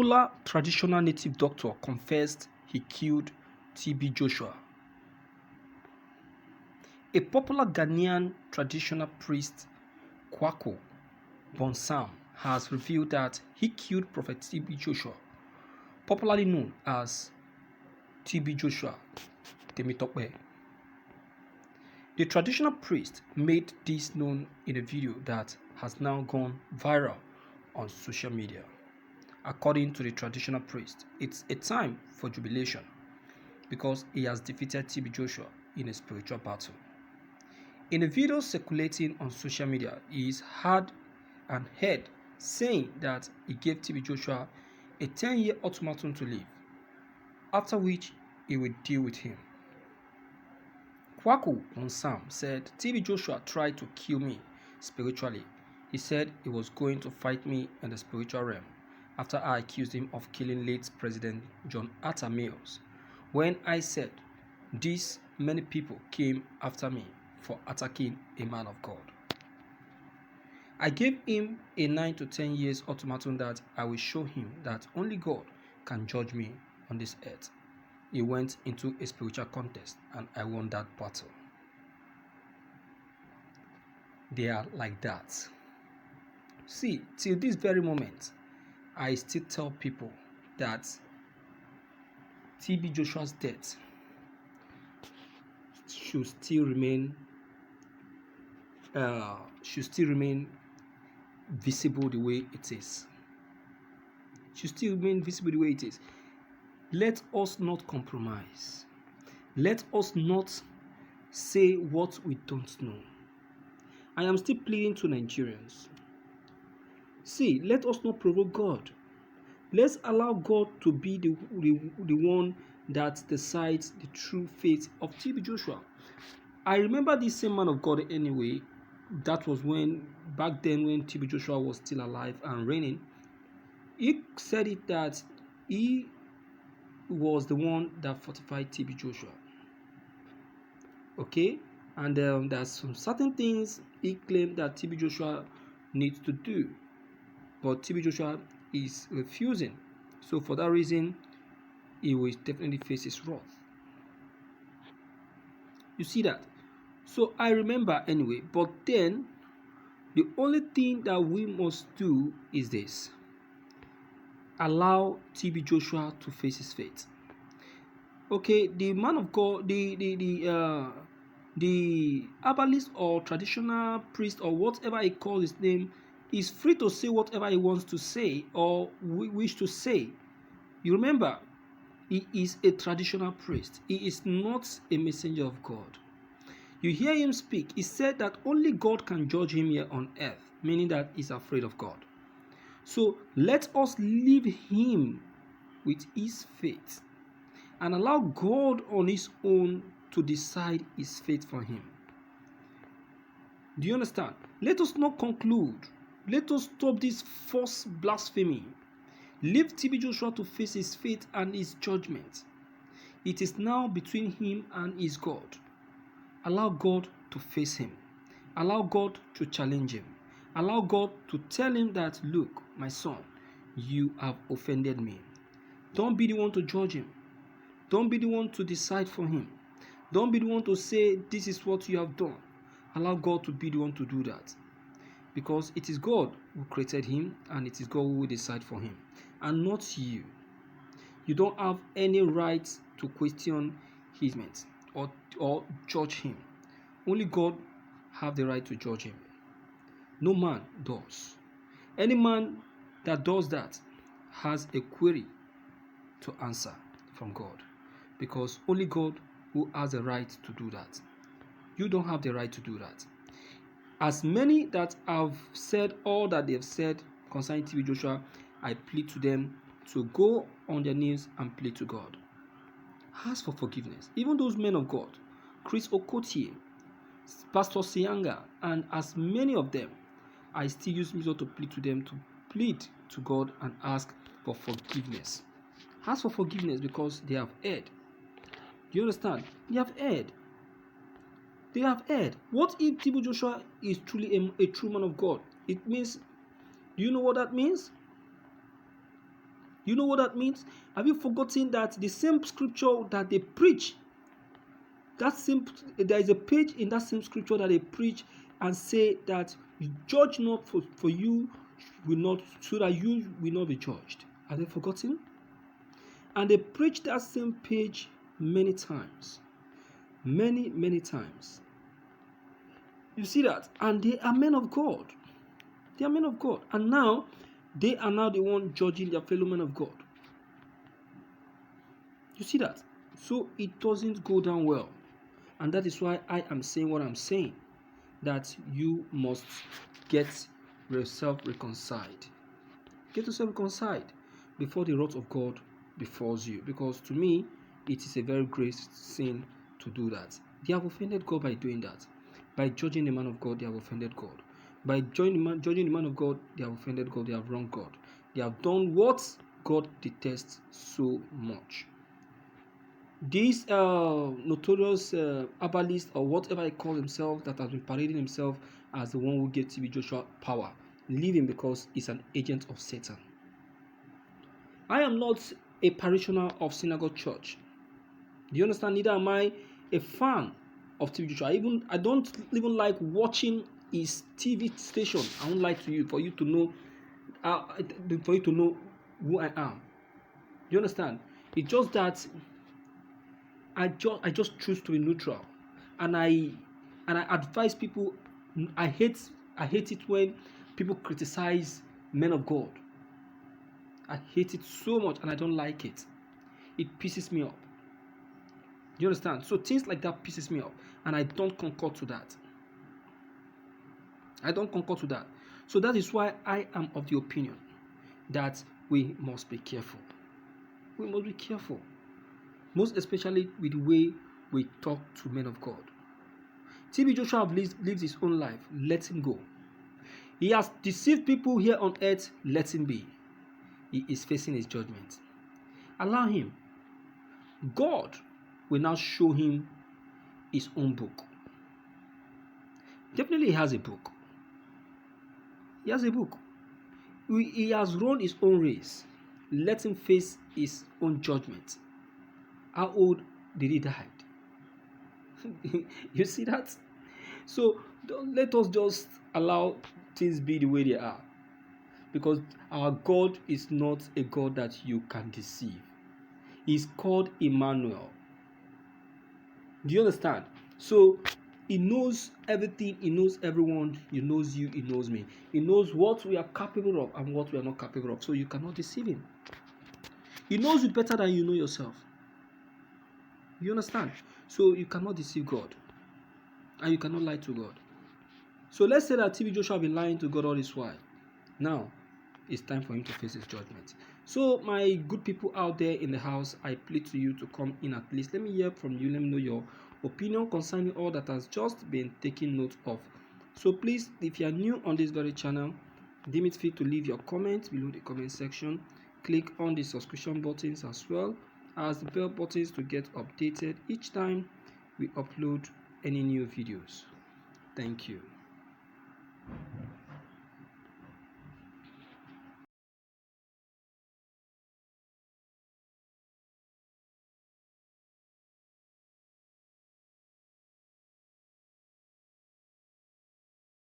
popular traditional native doctor confessed he killed TB Joshua. A popular Ghanaian traditional priest, Kwaku Bonsam, has revealed that he killed Prophet TB Joshua, popularly known as TB Joshua Temitope. The traditional priest made this known in a video that has now gone viral on social media. According to the traditional priest, it's a time for jubilation because he has defeated TB Joshua in a spiritual battle. In a video circulating on social media, he is heard saying that he gave TB Joshua a 10-year ultimatum to live, after which he will deal with him. Kwaku Bonsam said, TB Joshua tried to kill me spiritually. He said he was going to fight me in the spiritual realm after I accused him of killing late President John Atta Mills. When I said this, many people came after me for attacking a man of God. I gave him a 9 to 10 years ultimatum that I will show him that only God can judge me on this earth. He went into a spiritual contest and I won that battle. They are like that. See, till this very moment, I still tell people that TB Joshua's death should still remain visible the way it is. Should still remain visible the way it is. Let us not compromise. Let us not say what we don't know. I am still pleading to Nigerians. See, let us not provoke God. Let's allow God to be the one that decides the true fate of TB Joshua. I remember this same man of God anyway. That was back then when TB Joshua was still alive and reigning. He said it that he was the one that fortified TB Joshua. Okay? And there's some certain things he claimed that TB Joshua needs to do. But TB Joshua is refusing. So for that reason, he will definitely face his wrath. You see that? So I remember anyway. But then, the only thing that we must do is this. Allow TB Joshua to face his fate. Okay, the man of God, the herbalist or traditional priest or whatever he calls his name is free to say whatever he wants to say or wish to say. You remember, he is a traditional priest. He is not a messenger of God. You hear him speak. He said that only God can judge him here on earth, meaning that he's afraid of God. So let us leave him with his fate and allow God on his own to decide his fate for him. Do you understand? Let us not conclude. Let us stop this false blasphemy. Leave TB Joshua to face his fate and his judgment. It is now between him and his God. Allow God to face him. Allow God to challenge him. Allow God to tell him that, look, my son, you have offended me. Don't be the one to judge him. Don't be the one to decide for him. Don't be the one to say, this is what you have done. Allow God to be the one to do that. Because it is God who created him and it is God who will decide for him. And not you. You don't have any right to question his judgment or judge him. Only God have the right to judge him. No man does. Any man that does that has a query to answer from God. Because only God who has the right to do that. You don't have the right to do that. As many that have said all that they have said concerning TB Joshua, I plead to them to go on their knees and plead to God. Ask for forgiveness. Even those men of God, Chris Okotie, Pastor Sianga, and as many of them, I still use me to plead to them to plead to God and ask for forgiveness. Ask for forgiveness because they have erred. Do you understand? They have erred. They have erred. What if TB Joshua is truly a true man of God? It means, do you know what that means? You know what that means? Have you forgotten that the same scripture that they preach, there is a page in that same scripture that they preach and say that you judge not for you will not, so that you will not be judged. Have they forgotten? And they preach that same page many times. Many times. You see that? And they are men of God. They are men of God. And now, they are now the one judging their fellow men of God. You see that? So it doesn't go down well. And that is why I am saying what I'm saying. That you must get yourself reconciled. Get yourself reconciled before the wrath of God befalls you. Because to me, it is a very great sin to do that. They have offended God by doing that. By judging the man of God, they have offended God. By judging the man of God, they have offended God. They have wronged God. They have done what God detests so much. This notorious herbalist, or whatever he calls himself, that has been parading himself as the one who gave TB Joshua power, leave him because he's an agent of Satan. I am not a parishioner of Synagogue Church. Do you understand? Neither am I a fan of TB Joshua. I don't even like watching his TV station. I won't lie to you, for you to know who I am. You understand? It's just that I just choose to be neutral, and I advise people. I hate it when people criticize men of God. I hate it so much, and I don't like it. It pisses me off. You understand? So things like that pisses me off, and I don't concur to that. So that is why I am of the opinion that we must be careful. We must be careful. Most especially with the way we talk to men of God. TB Joshua lives his own life. Let him go. He has deceived people here on earth. Let him be. He is facing his judgment. Allow him. God will now show him his own book. Definitely he has a book. He has a book. He has run his own race. Let him face his own judgment. How old did he die? You see that? So let us just allow things be the way they are. Because our God is not a God that you can deceive. He's called Emmanuel. Do you understand? So he knows everything. He knows everyone. He knows you. He knows me. He knows what we are capable of and what we are not capable of. So you cannot deceive him. He knows you better than you know yourself. You understand? So you cannot deceive God. And you cannot lie to God. So let's say that TB Joshua has been lying to God all this while. Now, it's time for him to face his judgment. So my good people out there in the house, I plead to you to come in at least. Let me hear from you. Let me know your opinion concerning all that has just been taken note of. So please, if you are new on this very channel, deem it fit to leave your comments below the comment section. Click on the subscription buttons as well as the bell buttons to get updated each time we upload any new videos. Thank you.